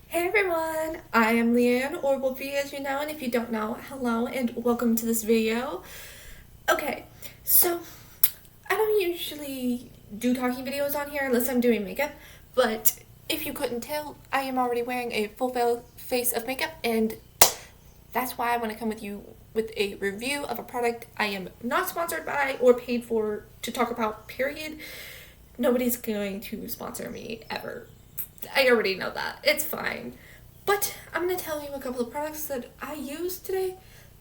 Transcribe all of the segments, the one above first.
Hey everyone, I am Leanne, or Wolfie as you know, and if you don't know, hello and welcome to this video. Okay, so I don't usually do talking videos on here unless I'm doing makeup, but if you couldn't tell, I am already wearing a full face of makeup, and that's why I want to come with you with a review of a product I am not sponsored by or paid for to talk about, period. Nobody's going to sponsor me ever. I already know that. It's fine. But I'm going to tell you a couple of products that I used today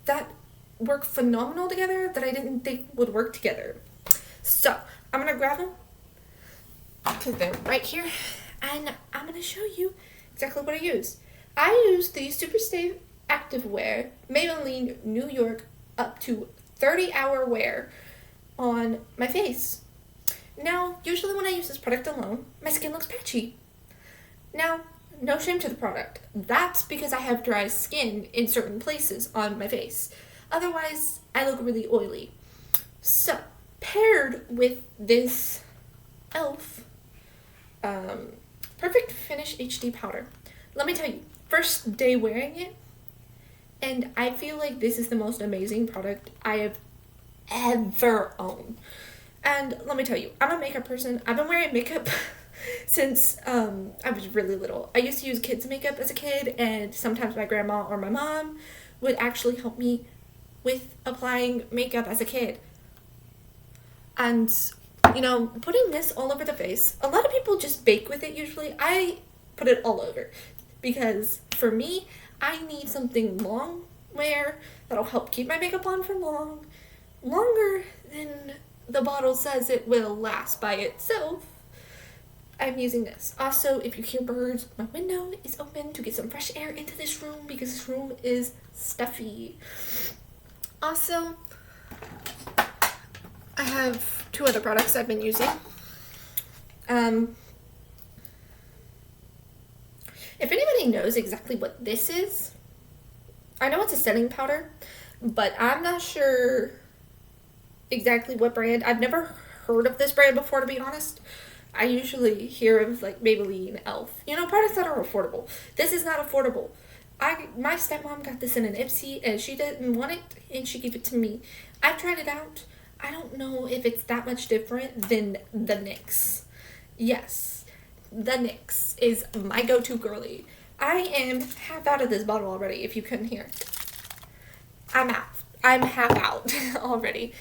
that work phenomenal together that I didn't think would work together. So, I'm going to grab them because they're right here and I'm going to show you exactly what I used. I used the Super Stay Activewear Maybelline New York up to 30-hour wear on my face. Now, usually when I use this product alone, my skin looks patchy. Now, no shame to the product. That's because I have dry skin in certain places on my face. Otherwise, I look really oily. So, paired with this e.l.f. Perfect Finish HD powder. Let me tell you, first day wearing it, and I feel like this is the most amazing product I have ever owned. And let me tell you, I'm a makeup person. I've been wearing makeup since I was really little. I used to use kids' makeup as a kid, and sometimes my grandma or my mom would actually help me with applying makeup as a kid. And, putting this all over the face, a lot of people just bake with it usually. I put it all over because for me, I need something long wear that'll help keep my makeup on for longer than the bottle says it will last by itself. I'm using this. Also, if you hear birds, my window is open to get some fresh air into this room because this room is stuffy. Also, I have two other products I've been using. If anybody knows exactly what this is, I know it's a setting powder, but I'm not sure exactly what brand. I've never heard of this brand before, to be honest. I usually hear of like Maybelline, e.l.f. Products that are affordable. This is not affordable. My stepmom got this in an Ipsy and she didn't want it and she gave it to me. I've tried it out. I don't know if it's that much different than the NYX. Yes, the NYX is my go-to girly. I am half out of this bottle already, if you couldn't hear. I'm out. I'm half out already.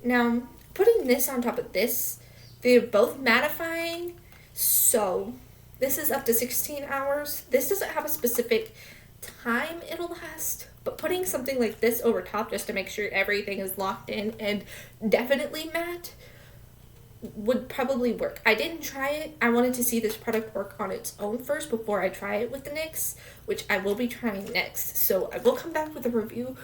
Now, putting this on top of this, they're both mattifying, so this is up to 16 hours. This doesn't have a specific time it'll last, but putting something like this over top just to make sure everything is locked in and definitely matte would probably work. I didn't try it. I wanted to see this product work on its own first before I try it with the NYX, which I will be trying next. So I will come back with a review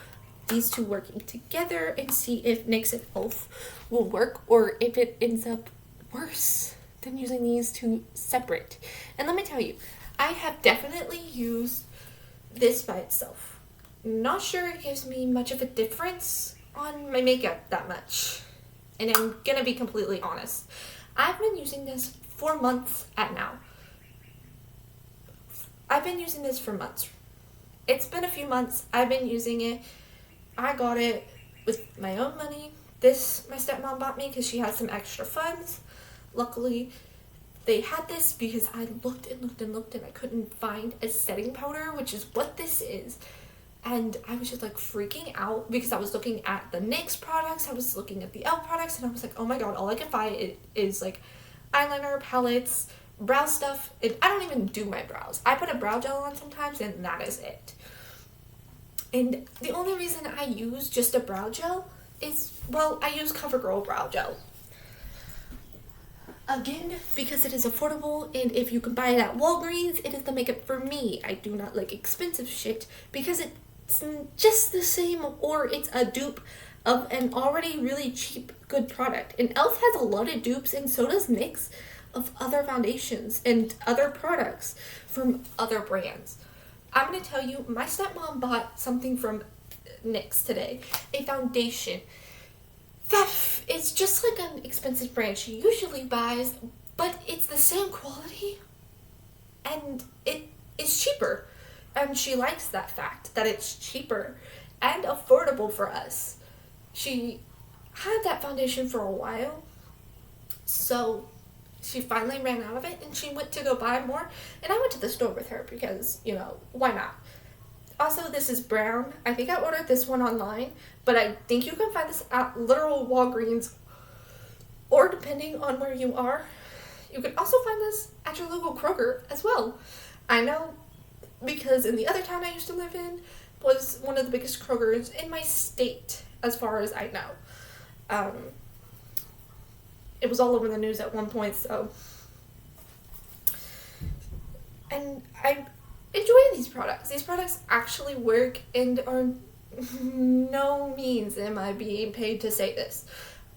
these two working together and see if NYX and e.l.f. will work or if it ends up worse than using these two separate. And let me tell you, I have definitely used this by itself. Not sure it gives me much of a difference on my makeup that much. And I'm gonna be completely honest. I've been using this for months at now. I've been using this for months. It's been a few months. I've been using it. I got it with my own money. This my stepmom bought me because she had some extra funds. Luckily, they had this because I looked and looked and looked and I couldn't find a setting powder, which is what this is. And I was just like freaking out because I was looking at the NYX products, I was looking at the e.l.f. products, and I was like, oh my god, all I can find is like eyeliner, palettes, brow stuff. And I don't even do my brows. I put a brow gel on sometimes and that is it. And the only reason I use just a brow gel is, I use CoverGirl brow gel. Again, because it is affordable, and if you can buy it at Walgreens, it is the makeup for me. I do not like expensive shit because it's just the same, or it's a dupe of an already really cheap, good product. And e.l.f. has a lot of dupes, and so does NYX, of other foundations and other products from other brands. I'm going to tell you, my stepmom bought something from NYX today, a foundation that it's just like an expensive brand she usually buys, but it's the same quality, and is cheaper. And she likes that fact, that it's cheaper and affordable for us. She had that foundation for a while, so she finally ran out of it and she went to go buy more. And I went to the store with her because, why not? Also, this is brown. I think I ordered this one online, but I think you can find this at literal Walgreens, or depending on where you are, you can also find this at your local Kroger as well. I know because in the other town I used to live in was one of the biggest Krogers in my state, as far as I know. It was all over the news at one point, so. And I enjoy these products. These products actually work and are no means am I being paid to say this.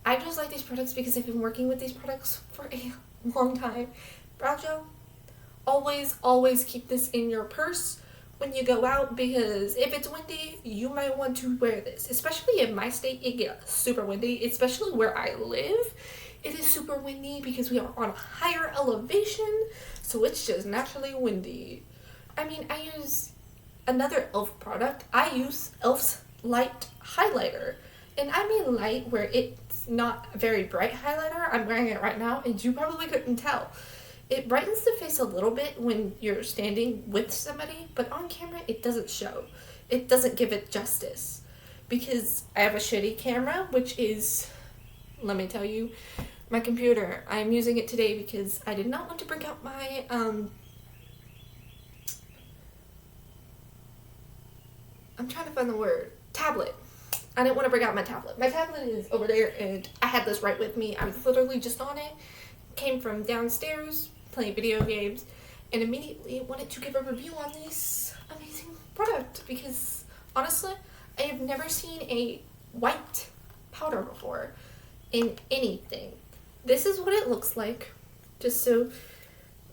I just like these products because I've been working with these products for a long time. Brow gel, always keep this in your purse when you go out, because if it's windy, you might want to wear this. Especially in my state, it gets super windy, especially where I live. It is super windy because we are on a higher elevation, so it's just naturally windy. I mean, I use another e.l.f. product. I use e.l.f.'s light highlighter. And I mean light where it's not a very bright highlighter. I'm wearing it right now, and you probably couldn't tell. It brightens the face a little bit when you're standing with somebody, but on camera, it doesn't show. It doesn't give it justice. Because I have a shitty camera, which is, let me tell you, my computer. I'm using it today because I did not want to bring out my, I'm trying to find the word, tablet. I didn't want to bring out my tablet. My tablet is over there, and I had this right with me. I was literally just on it. Came from downstairs, playing video games, and immediately wanted to give a review on this amazing product because, honestly, I have never seen a white powder before in anything. This is what it looks like, just so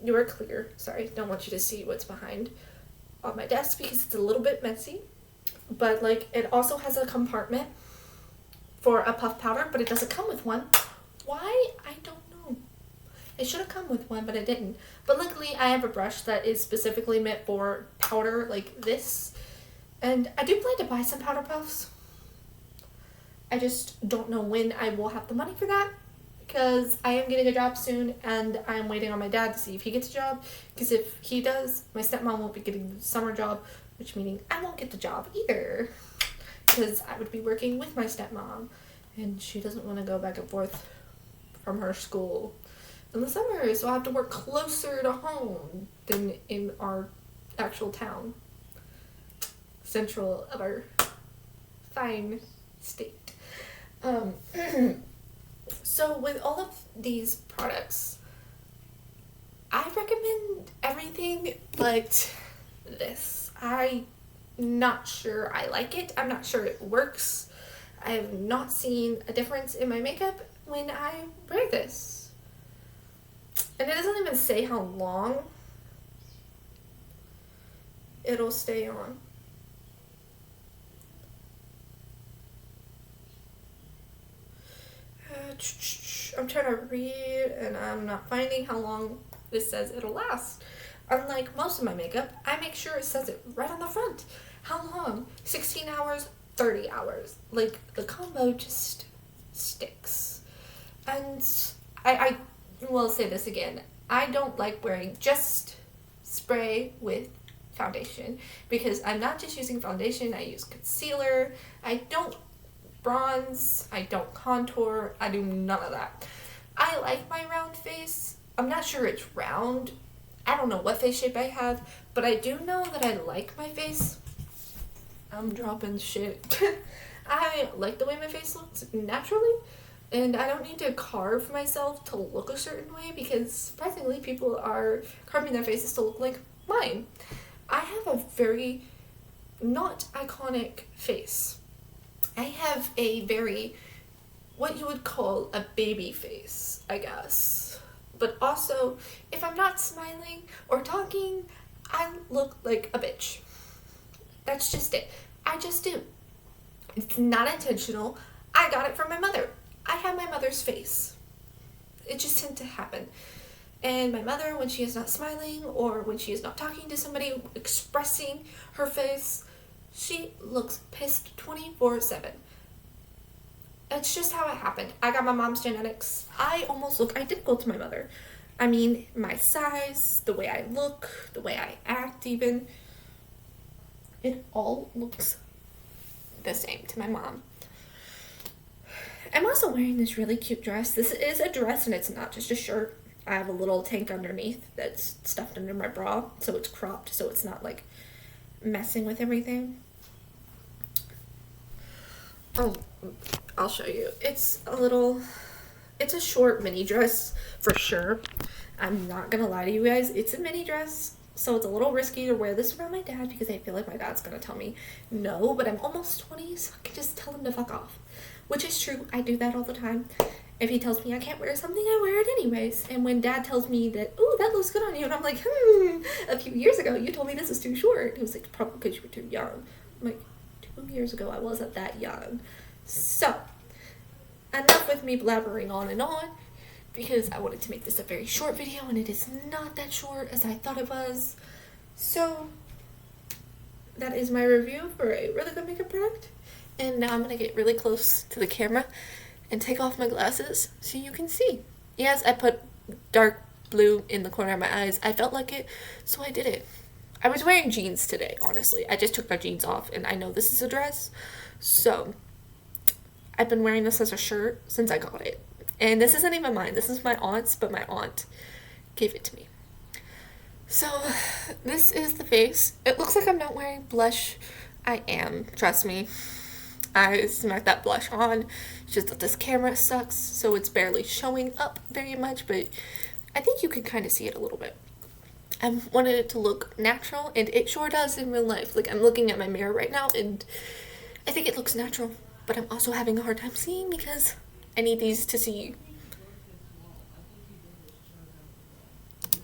you are clear. Sorry, don't want you to see what's behind on my desk because it's a little bit messy. But, it also has a compartment for a puff powder, but it doesn't come with one. Why? I don't know. It should have come with one, but it didn't. But luckily, I have a brush that is specifically meant for powder like this. And I do plan to buy some powder puffs. I just don't know when I will have the money for that, because I am getting a job soon, and I'm waiting on my dad to see if he gets a job. Because if he does, my stepmom won't be getting the summer job, which meaning I won't get the job either, because I would be working with my stepmom, and she doesn't want to go back and forth from her school in the summer, so I have to work closer to home than in our actual town, central of our fine state. So with all of these products, I recommend everything but this. I'm not sure I like it. I'm not sure it works. I have not seen a difference in my makeup when I wear this. And it doesn't even say how long it'll stay on. I'm trying to read, and I'm not finding how long this says it'll last. Unlike most of my makeup, I make sure it says it right on the front. How long? 16 hours, 30 hours. The combo just sticks. And I will say this again. I don't like wearing just spray with foundation, because I'm not just using foundation, I use concealer. I don't bronze, I don't contour, I do none of that. I like my round face. I'm not sure it's round. I don't know what face shape I have, but I do know that I like my face. I'm dropping shit. I like the way my face looks naturally, and I don't need to carve myself to look a certain way, because surprisingly people are carving their faces to look like mine. I have a very not iconic face. I have a very, what you would call a baby face, I guess. But also, if I'm not smiling or talking, I look like a bitch. That's just it. I just do. It's not intentional. I got it from my mother. I have my mother's face. It just tended to happen. And my mother, when she is not smiling or when she is not talking to somebody, expressing her face, she looks pissed 24/7. It's just how it happened. I got my mom's genetics. I almost look identical to my mother. I mean, my size, the way I look, the way I act even, it all looks the same to my mom. I'm also wearing this really cute dress. This is a dress and it's not just a shirt. I have a little tank underneath that's stuffed under my bra, so it's cropped, so it's not like messing with everything. Oh, I'll show you. It's a short mini dress for sure. I'm not gonna lie to you guys, it's a mini dress, so it's a little risky to wear this around my dad because I feel like my dad's gonna tell me no, but I'm almost 20, so I can just tell him to fuck off. Which is true, I do that all the time. If he tells me I can't wear something, I wear it anyways. And when dad tells me that, ooh, that looks good on you, and I'm like, a few years ago you told me this was too short. He was like, probably because you were too young. I'm like, 2 years ago I wasn't that young. So, enough with me blabbering on and on, because I wanted to make this a very short video, and it is not that short as I thought it was. So, that is my review for a really good makeup product. And now I'm going to get really close to the camera and take off my glasses so you can see. Yes, I put dark blue in the corner of my eyes. I felt like it, so I did it. I was wearing jeans today, honestly. I just took my jeans off, and I know this is a dress, so I've been wearing this as a shirt since I got it. And this isn't even mine. This is my aunt's, but my aunt gave it to me. So, this is the face. It looks like I'm not wearing blush. I am, trust me. I smacked that blush on. It's just that this camera sucks, so it's barely showing up very much, but I think you can kind of see it a little bit. I wanted it to look natural, and it sure does in real life. Like, I'm looking at my mirror right now, and I think it looks natural, but I'm also having a hard time seeing because I need these to see